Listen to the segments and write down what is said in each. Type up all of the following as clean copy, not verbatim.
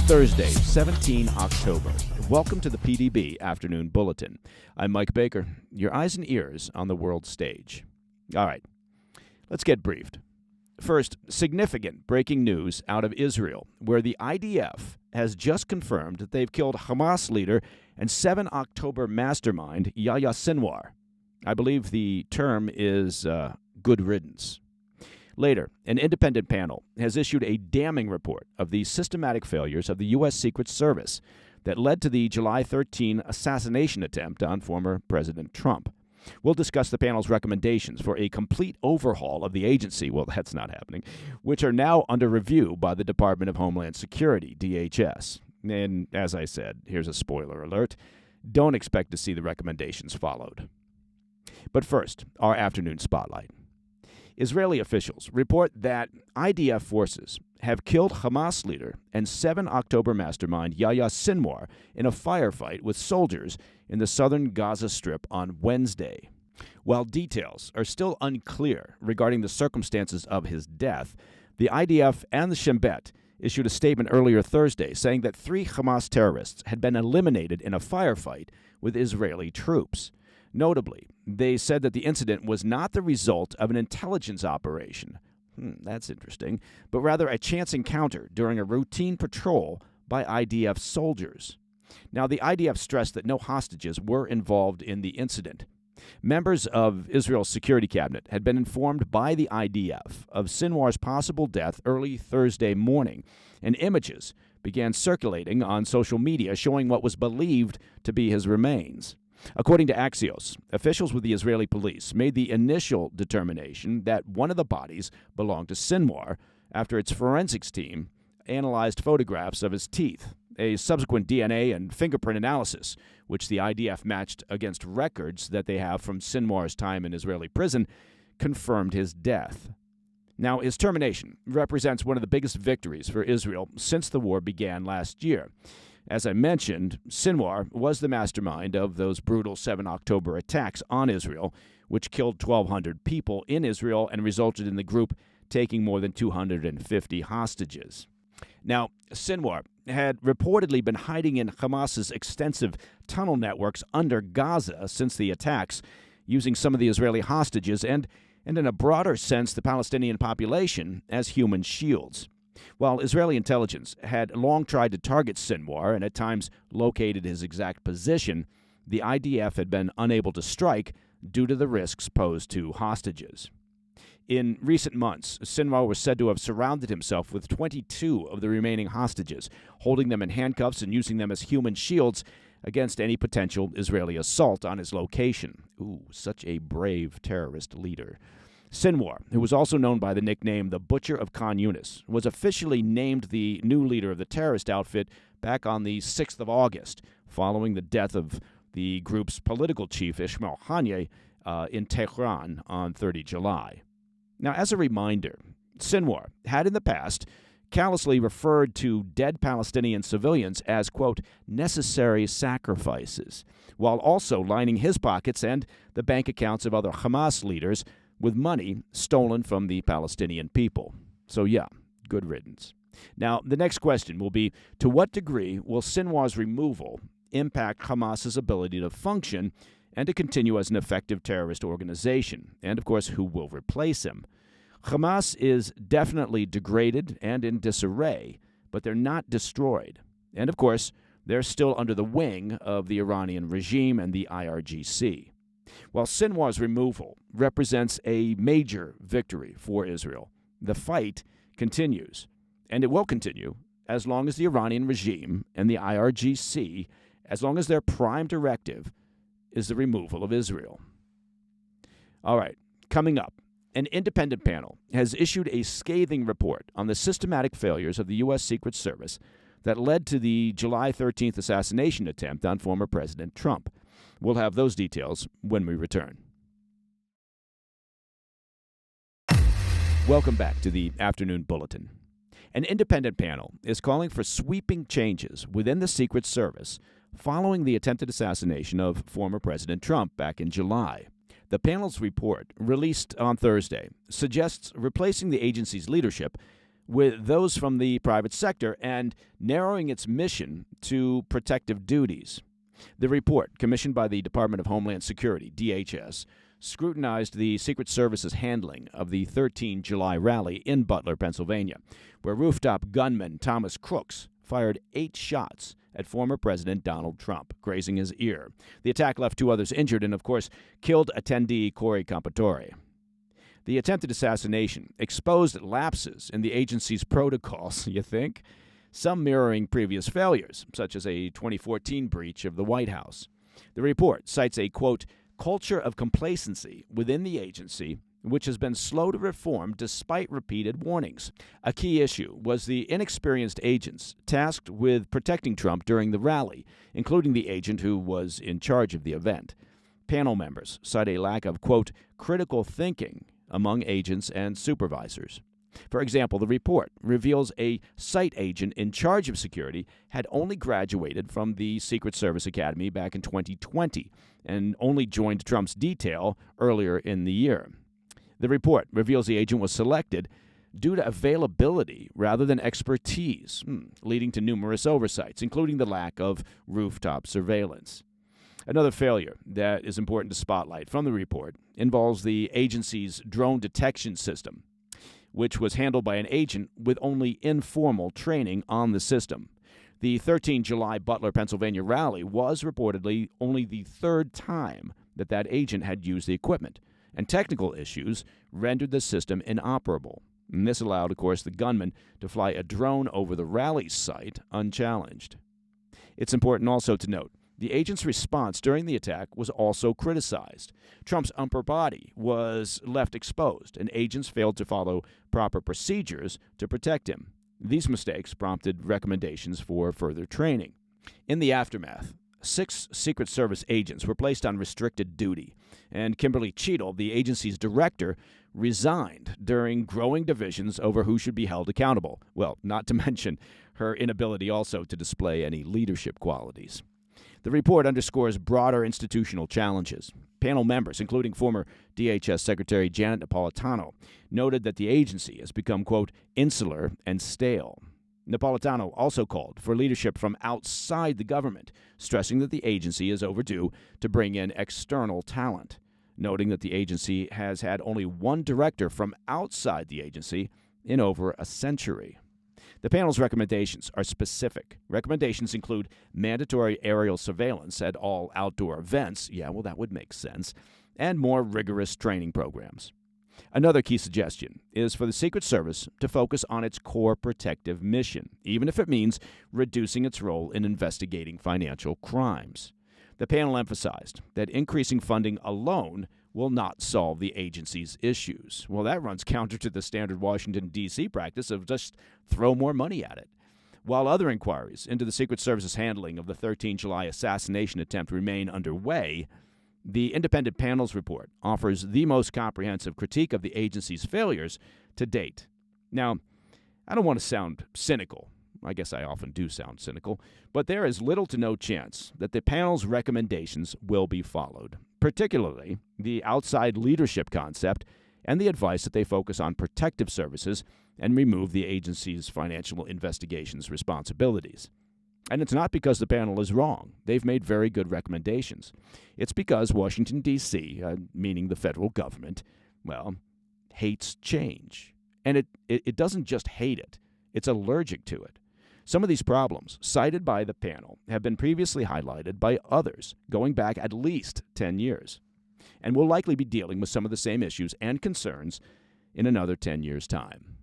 Thursday, 17 October. Welcome to the PDB Afternoon Bulletin. I'm Mike Baker, your eyes and ears on the world stage. All right, let's get briefed. First, significant breaking news out of Israel, where the IDF has just confirmed that they've killed Hamas leader and 7 October mastermind Yahya Sinwar. I believe the term is good riddance. Later, an independent panel has issued a damning report of the systematic failures of the U.S. Secret Service that led to the July 13 assassination attempt on former President Trump. We'll discuss the panel's recommendations for a complete overhaul of the agency, well, that's not happening, which are now under review by the Department of Homeland Security, DHS. And as I said, here's a spoiler alert, don't expect to see the recommendations followed. But first, our afternoon spotlight. Israeli officials report that IDF forces have killed Hamas leader and 7 October mastermind Yahya Sinwar in a firefight with soldiers in the southern Gaza Strip on Wednesday. While details are still unclear regarding the circumstances of his death, the IDF and the Shin Bet issued a statement earlier Thursday saying that 3 Hamas terrorists had been eliminated in a firefight with Israeli troops. Notably, they said that the incident was not the result of an intelligence operation. That's interesting, but rather a chance encounter during a routine patrol by IDF soldiers. Now, the IDF stressed that no hostages were involved in the incident. Members of Israel's security cabinet had been informed by the IDF of Sinwar's possible death early Thursday morning, and images began circulating on social media showing what was believed to be his remains. According to Axios, officials with the Israeli police made the initial determination that one of the bodies belonged to Sinwar after its forensics team analyzed photographs of his teeth. A subsequent DNA and fingerprint analysis, which the IDF matched against records that they have from Sinwar's time in Israeli prison, confirmed his death. Now, his termination represents one of the biggest victories for Israel since the war began last year. As I mentioned, Sinwar was the mastermind of those brutal 7 October attacks on Israel, which killed 1,200 people in Israel and resulted in the group taking more than 250 hostages. Now, Sinwar had reportedly been hiding in Hamas's extensive tunnel networks under Gaza since the attacks, using some of the Israeli hostages and in a broader sense, the Palestinian population as human shields. While Israeli intelligence had long tried to target Sinwar and at times located his exact position, the IDF had been unable to strike due to the risks posed to hostages. In recent months, Sinwar was said to have surrounded himself with 22 of the remaining hostages, holding them in handcuffs and using them as human shields against any potential Israeli assault on his location. Ooh, such a brave terrorist leader. Sinwar, who was also known by the nickname the Butcher of Khan Yunis, was officially named the new leader of the terrorist outfit back on the 6th of August, following the death of the group's political chief, Ismail Haniyeh, in Tehran on 30 July. Now, as a reminder, Sinwar had in the past callously referred to dead Palestinian civilians as, quote, necessary sacrifices, while also lining his pockets and the bank accounts of other Hamas leaders with money stolen from the Palestinian people. So yeah, good riddance. Now, the next question will be, to what degree will Sinwar's removal impact Hamas's ability to function and to continue as an effective terrorist organization? And, of course, who will replace him? Hamas is definitely degraded and in disarray, but they're not destroyed. And, of course, they're still under the wing of the Iranian regime and the IRGC. While Sinwar's removal represents a major victory for Israel, the fight continues, and it will continue as long as the Iranian regime and the IRGC, as long as their prime directive is the removal of Israel. All right, coming up, an independent panel has issued a scathing report on the systematic failures of the U.S. Secret Service that led to the July 13th assassination attempt on former President Trump. We'll have those details when we return. Welcome back to the Afternoon Bulletin. An independent panel is calling for sweeping changes within the Secret Service following the attempted assassination of former President Trump back in July. The panel's report, released on Thursday, suggests replacing the agency's leadership with those from the private sector and narrowing its mission to protective duties. The report, commissioned by the Department of Homeland Security, DHS, scrutinized the Secret Service's handling of the 13 July rally in Butler, Pennsylvania, where rooftop gunman Thomas Crooks fired 8 shots at former President Donald Trump, grazing his ear. The attack left 2 others injured and, of course, killed attendee Corey Compatore. The attempted assassination exposed lapses in the agency's protocols, you think? Some mirroring previous failures, such as a 2014 breach of the White House. The report cites a, quote, culture of complacency within the agency, which has been slow to reform despite repeated warnings. A key issue was the inexperienced agents tasked with protecting Trump during the rally, including the agent who was in charge of the event. Panel members cite a lack of, quote, critical thinking among agents and supervisors. For example, the report reveals a site agent in charge of security had only graduated from the Secret Service Academy back in 2020 and only joined Trump's detail earlier in the year. The report reveals the agent was selected due to availability rather than expertise, leading to numerous oversights, including the lack of rooftop surveillance. Another failure that is important to spotlight from the report involves the agency's drone detection system, which was handled by an agent with only informal training on the system. The 13 July Butler, Pennsylvania rally was reportedly only the 3rd time that agent had used the equipment, and technical issues rendered the system inoperable. And this allowed, of course, the gunman to fly a drone over the rally site unchallenged. It's important also to note the agent's response during the attack was also criticized. Trump's upper body was left exposed, and agents failed to follow proper procedures to protect him. These mistakes prompted recommendations for further training. In the aftermath, 6 Secret Service agents were placed on restricted duty, and Kimberly Cheadle, the agency's director, resigned during growing divisions over who should be held accountable. Well, not to mention her inability also to display any leadership qualities. The report underscores broader institutional challenges. Panel members, including former DHS Secretary Janet Napolitano, noted that the agency has become, quote, insular and stale. Napolitano also called for leadership from outside the government, stressing that the agency is overdue to bring in external talent, noting that the agency has had only one director from outside the agency in over a century. The panel's recommendations are specific. Recommendations include mandatory aerial surveillance at all outdoor events, yeah, well, that would make sense, and more rigorous training programs. Another key suggestion is for the Secret Service to focus on its core protective mission, even if it means reducing its role in investigating financial crimes. The panel emphasized that increasing funding alone will not solve the agency's issues. Well, that runs counter to the standard Washington, D.C. practice of just throw more money at it. While other inquiries into the Secret Service's handling of the 13 July assassination attempt remain underway, the independent panel's report offers the most comprehensive critique of the agency's failures to date. Now, I don't want to sound cynical. I guess I often do sound cynical, but there is little to no chance that the panel's recommendations will be followed, particularly the outside leadership concept and the advice that they focus on protective services and remove the agency's financial investigations responsibilities. And it's not because the panel is wrong. They've made very good recommendations. It's because Washington, D.C., meaning the federal government, well, hates change. And it doesn't just hate it. It's allergic to it. Some of these problems cited by the panel have been previously highlighted by others going back at least 10 years. And we'll likely be dealing with some of the same issues and concerns in another 10 years' time.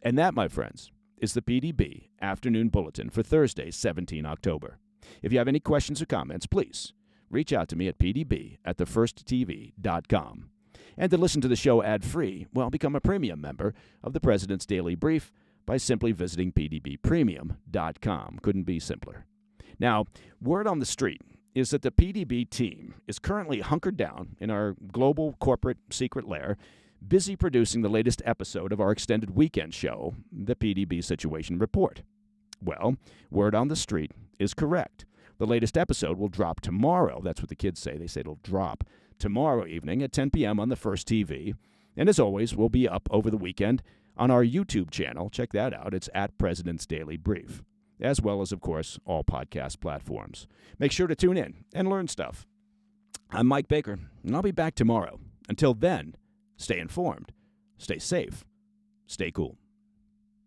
And that, my friends, is the PDB Afternoon Bulletin for Thursday, 17 October. If you have any questions or comments, please reach out to me at pdb@thefirsttv.com. And to listen to the show ad-free, well, become a premium member of the President's Daily Brief by simply visiting pdbpremium.com. Couldn't be simpler. Now, word on the street is that the PDB team is currently hunkered down in our global corporate secret lair, busy producing the latest episode of our extended weekend show, the PDB Situation Report. Well, word on the street is correct. The latest episode will drop tomorrow. That's what the kids say. They say it'll drop tomorrow evening at 10 p.m. on the First TV. And as always, we'll be up over the weekend on our YouTube channel. Check that out. It's at President's Daily Brief, as well as, of course, all podcast platforms. Make sure to tune in and learn stuff. I'm Mike Baker, and I'll be back tomorrow. Until then, stay informed, stay safe, stay cool.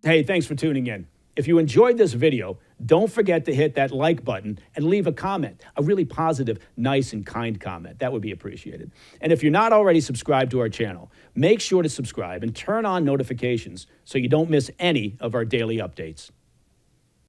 Hey, thanks for tuning in. If you enjoyed this video, don't forget to hit that like button and leave a comment, a really positive, nice, and kind comment. That would be appreciated. And if you're not already subscribed to our channel, make sure to subscribe and turn on notifications so you don't miss any of our daily updates.